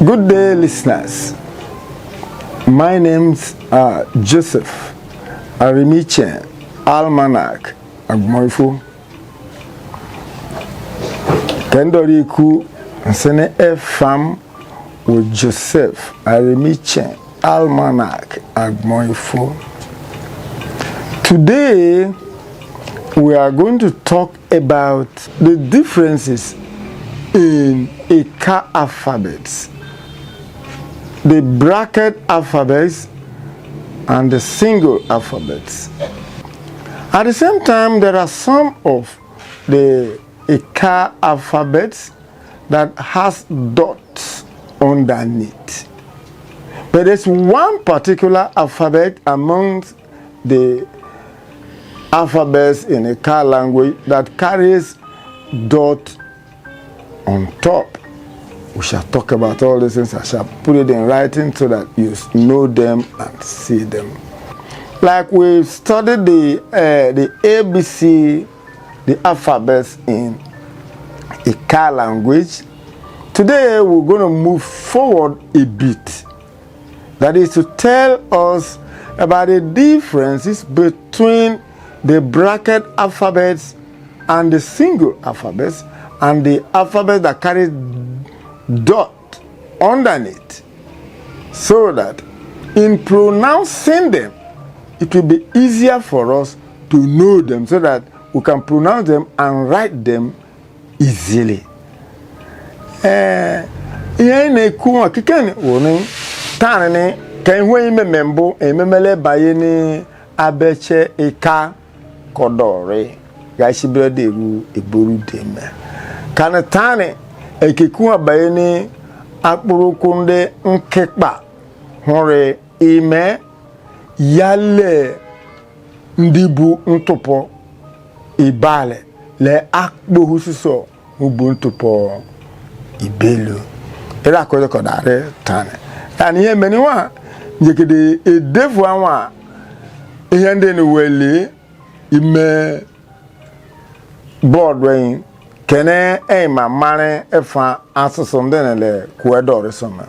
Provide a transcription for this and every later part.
Good day, listeners. My name's Joseph Arimiche Almanac Agmoifo. Kendoriku Sene Fam with Joseph Arimiche Almanac Agmoifo. Today, we are going to talk about the differences in Ika alphabets, the bracket alphabets and the single alphabets. At the same time, there are some of the Ika alphabets that has dots underneath. But there's one particular alphabet amongst the alphabets in Ika language that carries dot on top. We shall talk about all these things. I shall put it in writing so that you know them and see them. Like we studied the ABC, the alphabets in Ika language. Today we're going to move forward a bit. That is to tell us about the differences between the bracket alphabets and the single alphabets and the alphabet that carries dot underneath, so that in pronouncing them it will be easier for us to know them, so that we can pronounce them and write them easily. Yene kuwa kikeni woni tanene kenwe memembo ememele bayeni abeche Ika kodore gashibere deru eboru deme kanatane ekekuwa bayeni akpurukunde nkekpa hore ime yale ndibu ntopo ibale le akpo hususo ubu ntopo ibelu era ko ko dare tane tani ye meni wa njekede edefu anwa ihende ni wele ime board rain kene ma mare efa asosom denele kuedore soma.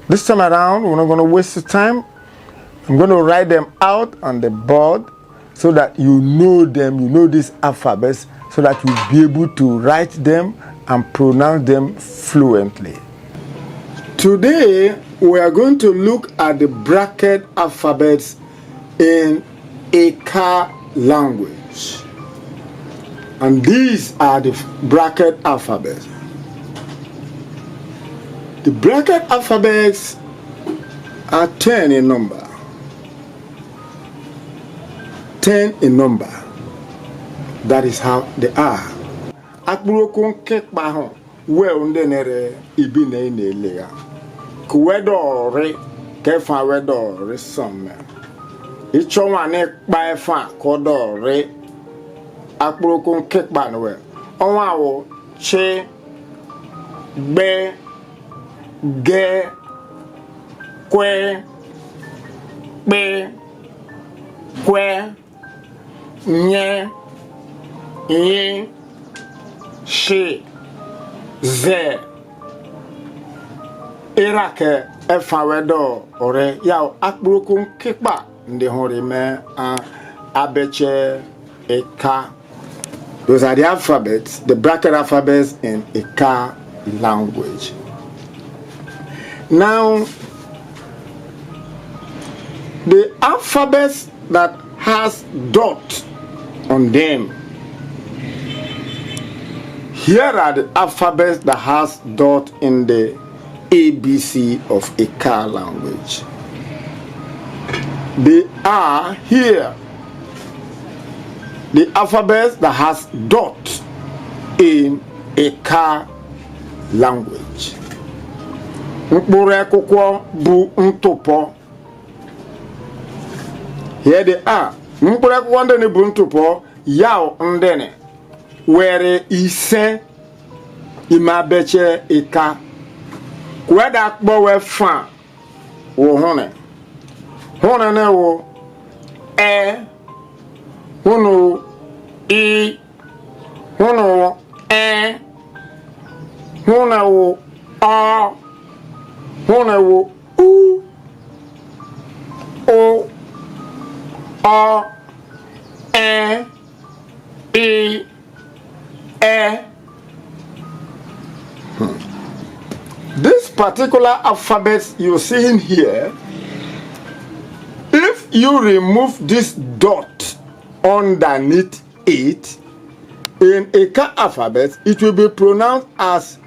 This time around we're not going to waste the time. I'm going to write them out on the board so that you know them, you know these alphabets, so that you'll be able to write them and pronounce them fluently. Today we are going to look at the bracket alphabets in Ika language. And these are the bracket alphabets. The bracket alphabets are 10 in number. 10 in number. That is how they are. Akburokun kekpa ho we undenere ibine inelega. Kuwedore kefa wedore some. Icho wane kpa efa kodore akburokun kekpa no we. Onwa wo che be ge kwe be kwe nye ye she ze irake efa wedo ore ya akburokun kekpa ndi hore me abeche Ika. Those are the alphabets, the bracket alphabets in Ika language. Now, the alphabets that has dot on them. Here are the alphabets that has dot in the ABC of Ika language. They are here. The alphabets that has dot in Ika language. Mkpure kokwo bu ntopo. Here they are. Mkpure kokwo ndene bu ntopo yao ndene. Were ise imabeche Ika. Kweda akbo we fan wo hone. Hone ne wo hunu I hunu hunu o Honewo U, O, O, E, E, E. This particular alphabet you're seeing here, if you remove this dot underneath it, in Ika alphabet, it will be pronounced as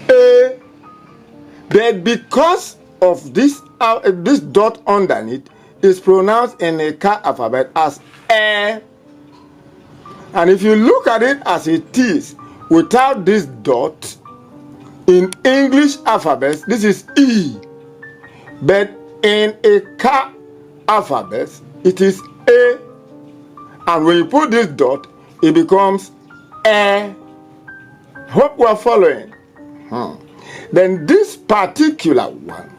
A. But because of this dot underneath, is pronounced in Ika alphabet as E. And if you look at it as it is, without this dot, in English alphabet, this is E. But in Ika alphabet, it is A. And when you put this dot, it becomes E. Hope we are following. Then this particular one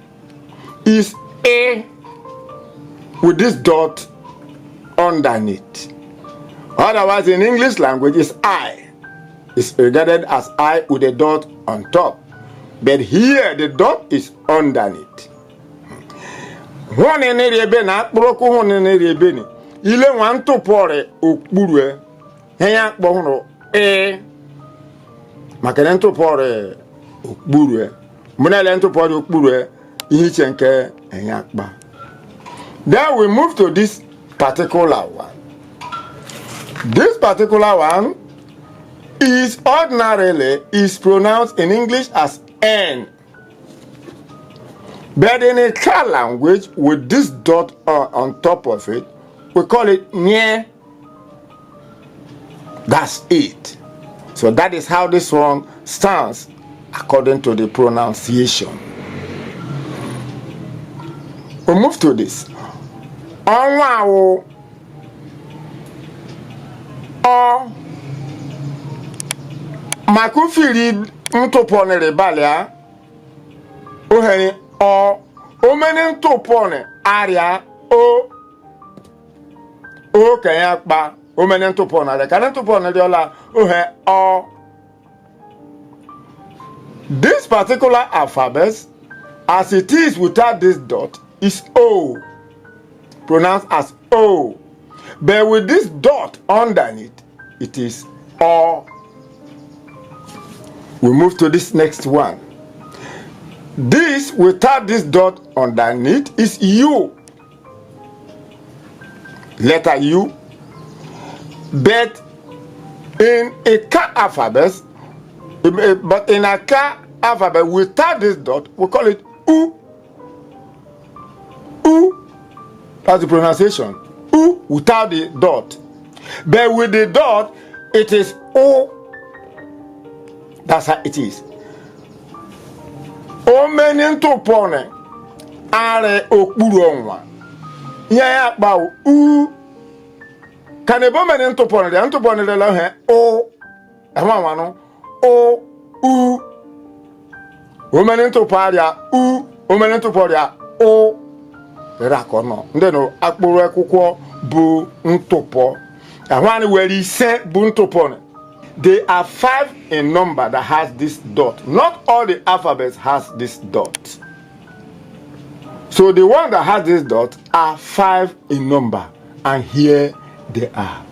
is A with this dot underneath. Otherwise, in English language, is I. It's regarded as I with a dot on top. But here, the dot is underneath. One in a na broken one in a bene. Ile want to pour a okburu. Henya bono e. Makanento pour a okburu. Munalento pour okburu. Ihichenke enyakba. Then we move to this particular one. This particular one is ordinarily pronounced in English as N. But in a Ika language, with this dot on top of it, we call it Nye. That's it. So that is how this one stands according to the pronunciation. We move to this. Onwawo. O. Makufiri ntopone rebalia. Oheni O. Omeni ntopone aria O. O kanyakba. Omeni ntopone aria. Kana ntopone diola. Ohe O. This particular alphabet, as it is without this dot, is O. Pronounced as O. But with this dot underneath, it is O. We move to this next one. This, without this dot underneath, is U. Letter U. But in Ika alphabet, without this dot, we call it U. U. That's the pronunciation. U without the dot. But with the dot, it is O. That's how it is. O meni ntopone are okpuru onwa. Ya ba U. Kanebo meni ntopone de la he O. Ehwa no O U. O meni ntoparia U. O meni ntoparia O. Rakono ndeno akpuru akwukwo bu ntopo. Ahwani were ise bu ntopone. There are 5 in number that has this dot. Not all the alphabets has this dot. So the one that has this dot are 5 in number. And here they are.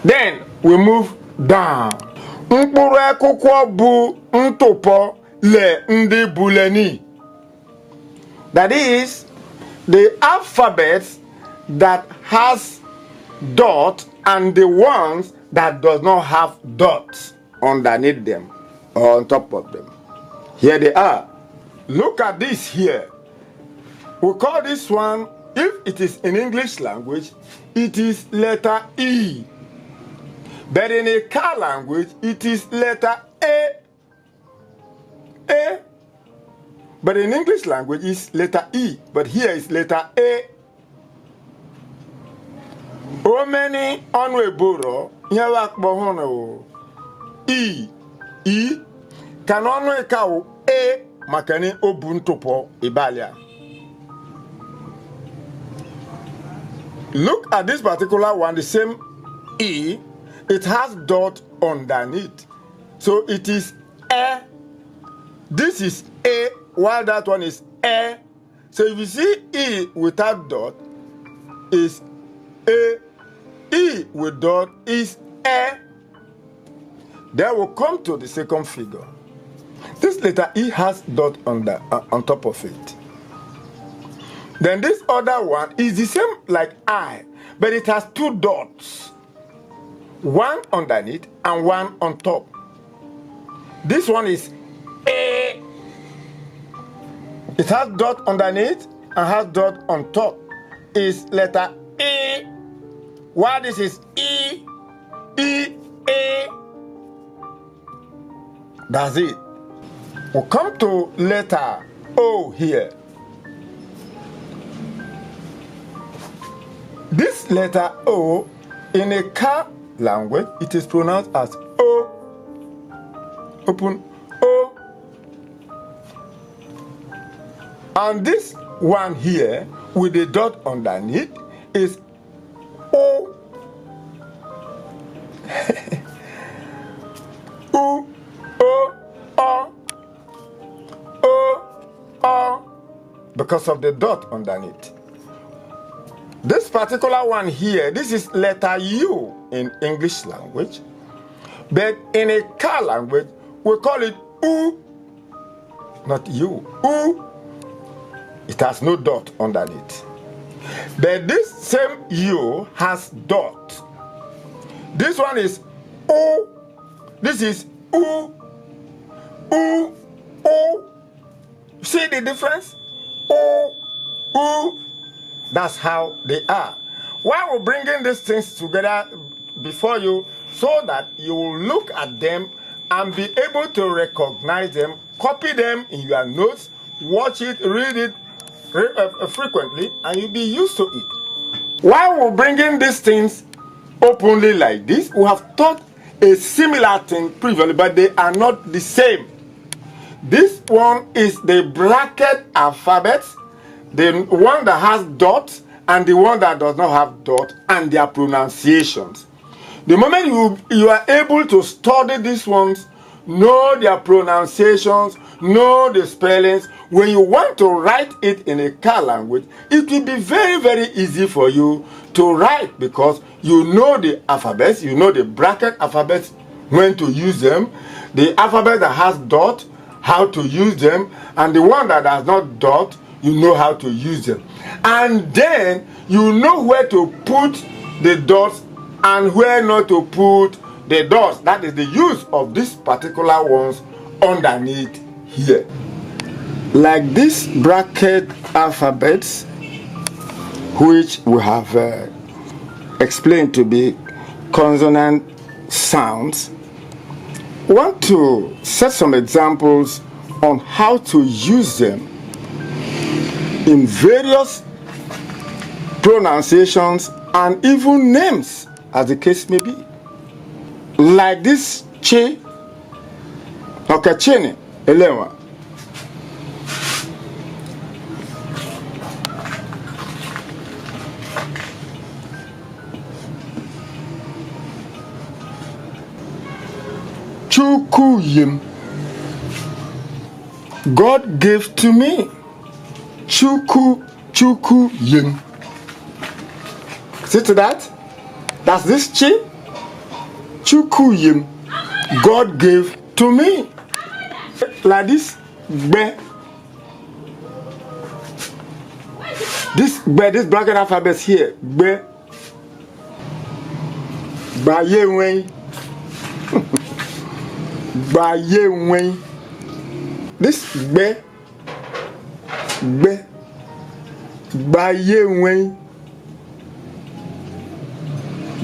Then we move down. Mkpuru akwukwo bu ntopo le ndi buleni. That is the alphabets that has dot and the ones that does not have dots underneath them or on top of them. Here they are. Look at this here. We call this one, if it is in English language, it is letter E. But in Ika language, it is letter A. A. But in English language, it's letter E. But here is letter A. Omeni onweboro nyawak bohono E. E. Kan onwe ka o A makani obuntopo ibalia. Look at this particular one, the same E. It has dot underneath. So it is A. This is A, while that one is E. So if you see E without dot, is A. E with dot is E. Then we'll come to the second figure. This letter E has dot on top of it. Then this other one is the same like I, but it has two dots. One underneath and one on top. This one is A. It has dot underneath and has dot on top. Is letter E. While this is E. E, A. That's it. We'll come to letter O here. This letter O, in a Ika language, it is pronounced as O. Open O. And this one here, with the dot underneath, is O. O, O, O, O, O, because of the dot underneath. This particular one here, this is letter U in English language, but in a Ika language, we call it U, not U. U. It has no dot underneath. But this same U has dot. This one is U. This is U. U. U. See the difference? U. U. That's how they are. Why we're bringing these things together before you, so that you will look at them and be able to recognize them, copy them in your notes, watch it, read it frequently, and you'll be used to it. Why we're bringing these things openly like this, we have taught a similar thing previously, but they are not the same. This one is the bracket alphabet, the one that has dots and the one that does not have dot, and their pronunciations. The moment you are able to study these ones, know their pronunciations, know the spellings, when you want to write it in a Ika language, it will be very, very easy for you to write, because you know the alphabets, you know the bracket alphabets, when to use them, the alphabet that has dot, how to use them, and the one that does not dot, you know how to use them. And then you know where to put the dots and where not to put the dots. That is the use of these particular ones underneath here. Like these bracket alphabets, which we have explained to be consonant sounds, I want to set some examples on how to use them in various pronunciations and even names, as the case may be. Like this che, okay, chene, elewa. Chukuyim. God gave to me. Chukuyim. See to that? That's this chi. Chukuyim. God gave to me. Like this be. This bracket alphabet here. Be. Bayewen. Bayewen. This be. Be. Bayewen.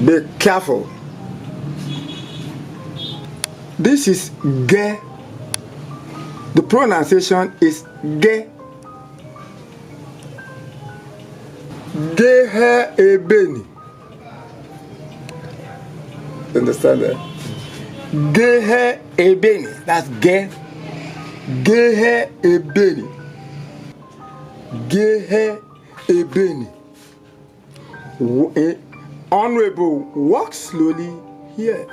Be careful. This is ge. The pronunciation is ge. Gehe ebeni. Understand that? Gehe ebeni. That's ge. Gehe ebeni. Gehe ebeni. Honorable, walk slowly here.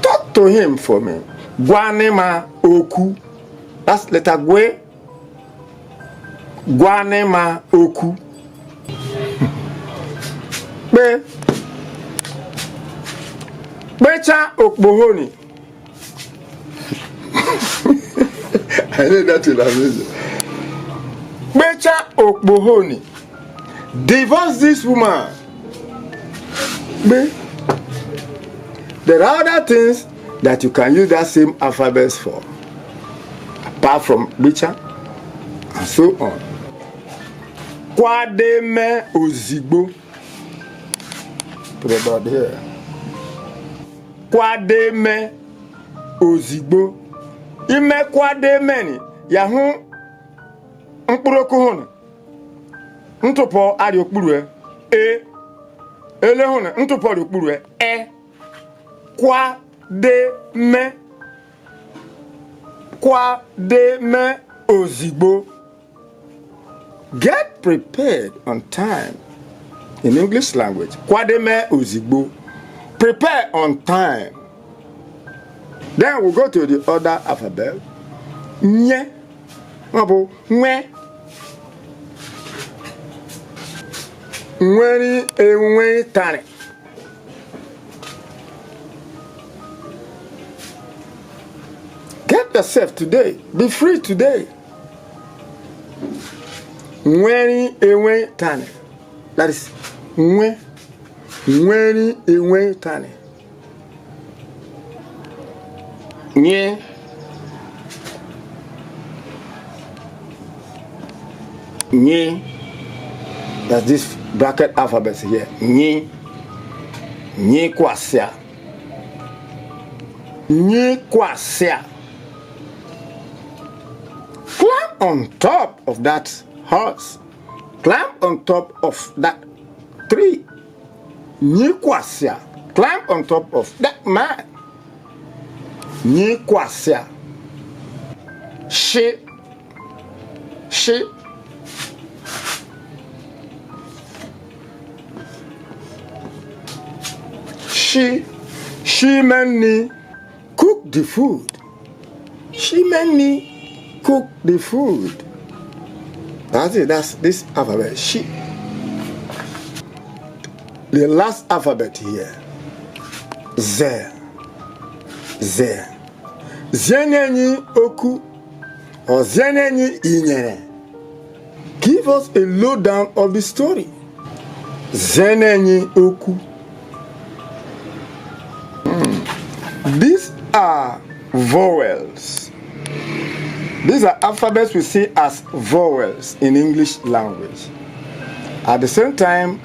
Talk to him for me. Gwanema oku. That's letter Gwe. Gwanema Oku. Be. Becha Okbohoni. I know that will amazing. Becha Okbohoni. Divorce this woman. Be. There are other things that you can use that same alphabet for, apart from Becha and so on. Kwademe Ozigbo. Put it about here. Kwademe Ozigbo. Ime kwademe ni yahu mkpuroko hono. Ntupo ari okpuru ele hono ntupo ari okpuru Kwademe Ozigbo. Get prepared on time. In English language, Kwademe Ozigbo. Prepare on time. Then we'll go to the other alphabet. Nye. Mabo. Nwe. Nweni enwe tani. Get yourself today. Be free today. Nweni enwe tani. That is nwe. Nweni enwe tani. Nye. Nye. That's this bracket alphabet here. Nye. Nye kwasia. Nye kwasia. Climb on top of that horse. Climb on top of that tree. Nye kwasia. Climb on top of that man. Nye kwasia. She. She. She many cook the food. She many cook the food. That's it. That's this alphabet. She. The last alphabet here. Z. Z. Zenenyi oku or zenenyi inyere. Give us a lowdown of the story. Zenenyi oku. These are vowels. These are alphabets we see as vowels in English language. At the same time,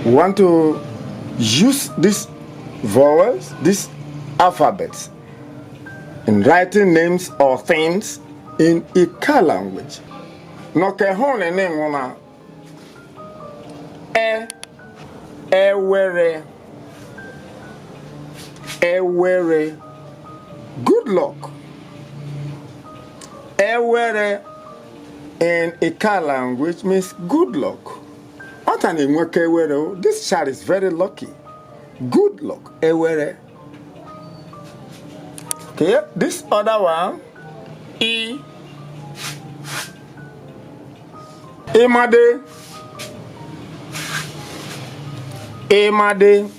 we want to use these vowels, these alphabets, in writing names or things in Ika language. No kehone nengona ewere. Ewere. Good luck. Ewere in Ika language means good luck. This child is very lucky. Good luck. Ewere. Okay, this other one. Emade. Emade. Emade.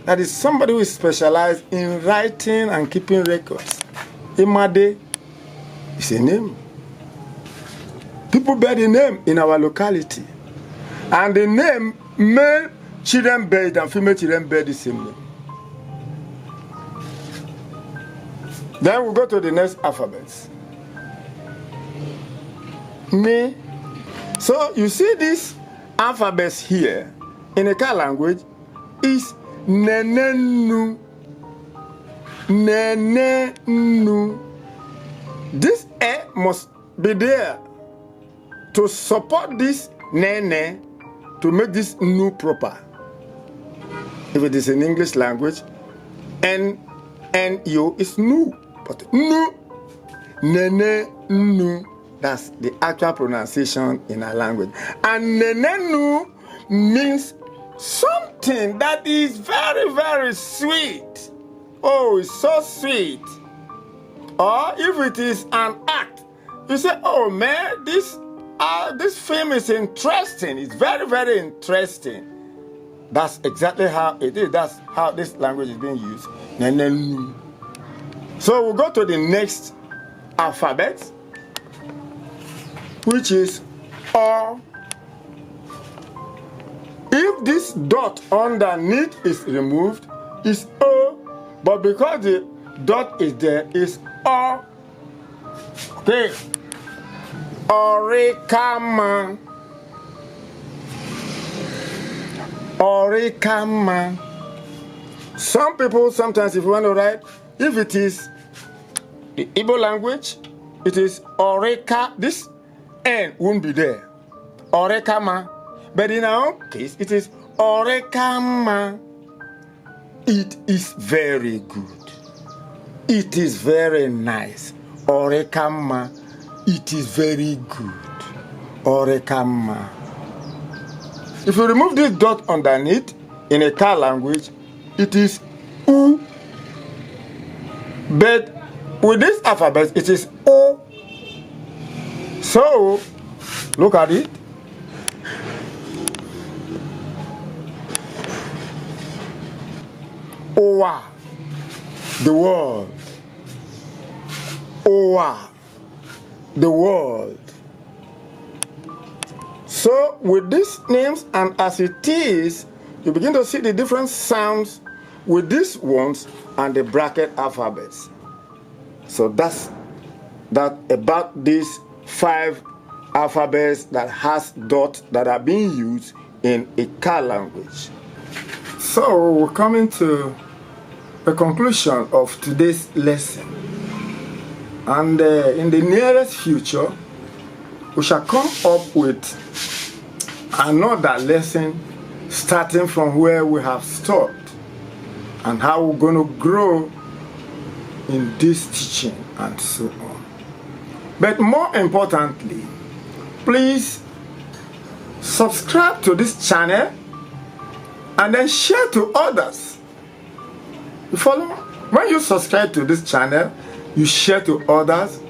That is somebody who is specialized in writing and keeping records. Emade is a name. People bear the name in our locality. And the name, male children bear it and female children bear the same name. Then we'll go to the next alphabets. Me. So you see these alphabets here in Ika language is nenenu. Nenenu. This E must be there to support this nene to make this nu proper. If it is in English language, N-U is nu. But nu, nene, nu, that's the actual pronunciation in our language. And nene nu means something something that is very, very sweet. Oh, it's so sweet. Or if it is an act, you say, oh man, this film is interesting. It's very, very interesting. That's exactly how it is. That's how this language is being used. So we'll go to the next alphabet, which is O. If this dot underneath is removed, it's O, but because the dot is there, it's O. Okay. Orikama. Orikama. Some people sometimes, if you want to write, if it is the Igbo language, it is Oreka. This N won't be there. Orekama. But in our own case, it is Orekama. It is very good. It is very nice. Orekama. It is very good. Orekama. If you remove this dot underneath in a car language, it is U. But with this alphabet, it is O. So, look at it. Owa, the world. Owa, the world. So with these names and as it is, you begin to see the different sounds with these ones and the bracket alphabets. So that's that about these 5 alphabets that has dots that are being used in Ika language. So we're coming to the conclusion of today's lesson. And in the nearest future, we shall come up with another lesson starting from where we have stopped and how we're going to grow in this teaching and so on. But more importantly, please subscribe to this channel and then share to others. You follow? When you subscribe to this channel, you share to others.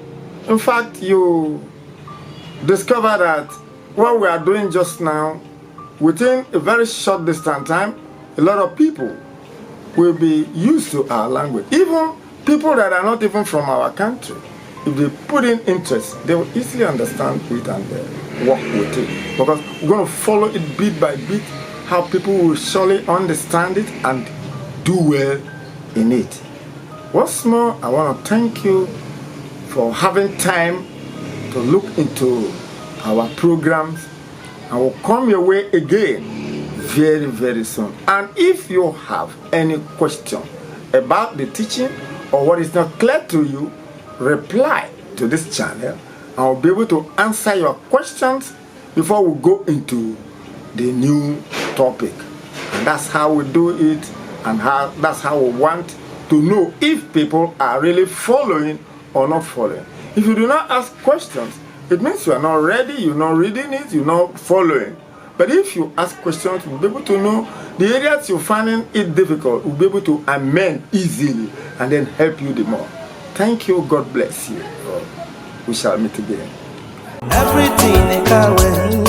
In fact, you discover that what we are doing just now, within a very short distance time, a lot of people will be used to our language. Even people that are not even from our country, if they put in interest, they will easily understand it and work with it. Because we're going to follow it bit by bit, how people will surely understand it and do well in it. Once more, I want to thank you for having time to look into our programs. I will come your way again very, very soon. And if you have any question about the teaching or what is not clear to you, reply to this channel. I will be able to answer your questions before we go into the new topic. And that's how we do it, and that's how we want to know if people are really following or not following. If you do not ask questions, it means you are not ready, you're not reading it, you're not following. But if you ask questions, we'll be able to know the areas you're finding it difficult. We'll be able to amend easily and then help you the more. Thank you. God bless you. We shall meet again. Everything Ika Land.